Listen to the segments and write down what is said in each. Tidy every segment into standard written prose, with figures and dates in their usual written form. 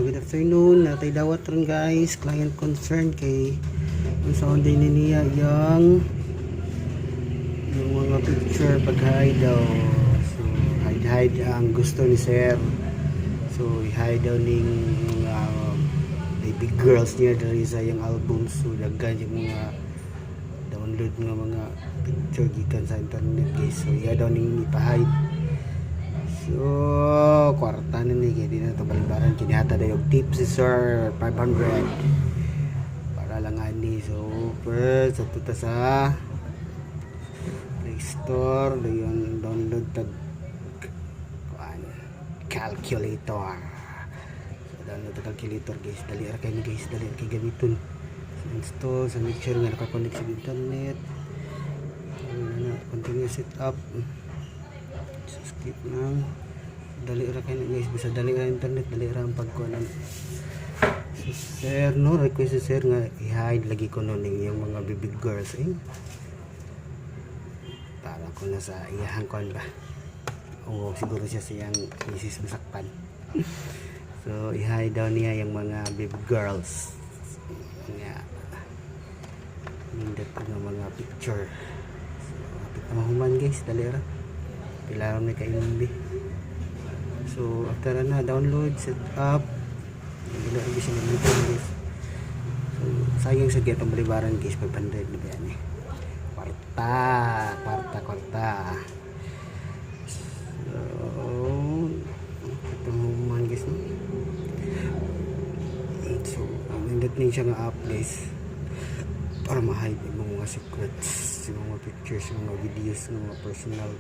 good afternoon. Natay dawat rin guys. Client concern kay kung saan din niya yung mga picture pag-hide daw. So, hide ang gusto ni sir. So, i-hide daw ning baby girls niya dari sa yung album. So, daggan yung mga download nga mga picture gikan sa internet guys. So, iya daw ning ipa-hide. So, kwarta na ni kaya di na ito balibaran. Kinihata na yung tip si sir 500 para lang ani. So, first sa tuta sa Play Store yung download tag calculator. So, download tag calculator guys. Dali ra kayo guys, dali ra kayo gamiton. So, install sa make sure nga nakakonect sa internet. Continue setup. So, skip na. Dali ra kayo guys, bisa dali ra internet, dali ra ang pagkuhanan. So, sir no, request si sir nga i-hide lagi ko nun yung mga baby girls para ko na sa iyahang kon ba. Oo, siguro siya siyang misis masakpan. So, i-hide daw niya yung mga baby girls nga nindot ko ng mga picture. So, kapit na mahuman guys, dali ra pilaram na kainindi. So after na download, set up, wala ang gusto ng guys. So sayang sa getong balibaran guys, 500 na ba yan eh. Kwarta. So ito man guys no? So nindot na siya nga up guys para ma-hide yung mga secrets, yung mga pictures, yung mga videos, yung mga personal.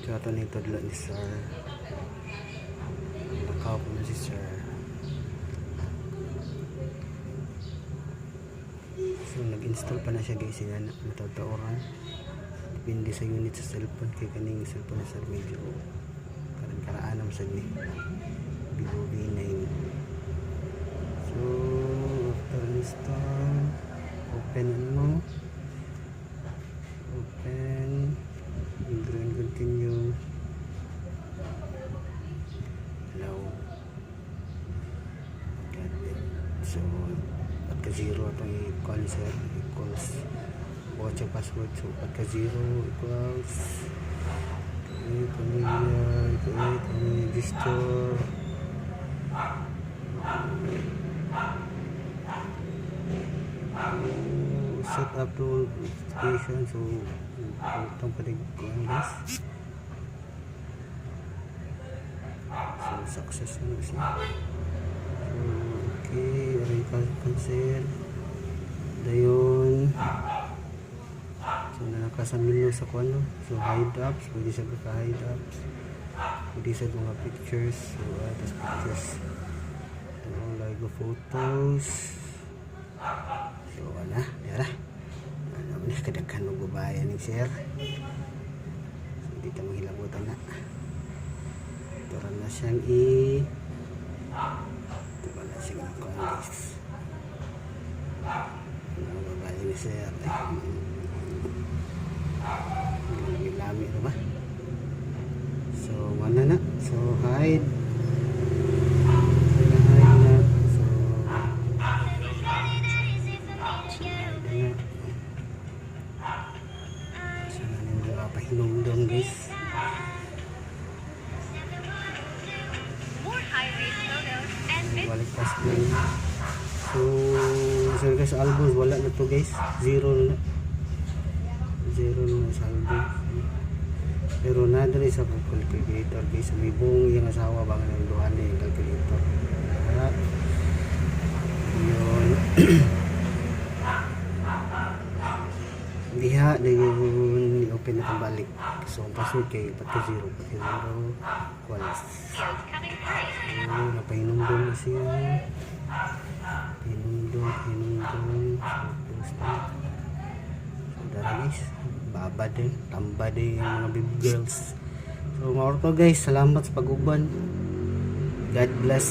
So ito na ito ni sir. Nakaw po na si sir. So nag-install pa na siya guys. Yan matataoran. Depende sa unit sa cellphone. Kaya kaning cellphone na sir medyo karaan-karaan sa ni Vivo V9. So after install, open mo. Open. And continue. Hello. Got it. So pagka 0 itong i-call sir equals watch your password. So pagka 0 equals register. Set up to notification. So itong paligkuhan guys. So success na siya. So okay, array cancel dayon. So nakasamil sa kuano. So hide apps, pwede siya ka-hide apps, pwede sa mga pictures. So atas pictures, so like photos. So wala, dira kadaghan mo babae ni sir. So dito mo hilabutan na. Ito na siyang ito na siyang guys. Mga babae ni sir. Lami ito ba? So mana na. So hide. Hinungdong guys. Balik pas so sir guys, albums wala na to guys. Zero na sa album. Pero na dali sa calculator guys. May buong yung asawa bang ng duhan na yung calculator. Yun. Diha dayon i-open na balik. So ang password kay pagka 0 equals. So napahinumdum na siya. Hinumdum. So dara guys, baba din, tamba din yung mga baby girls. So maorto guys, salamat sa pag-uban. God bless.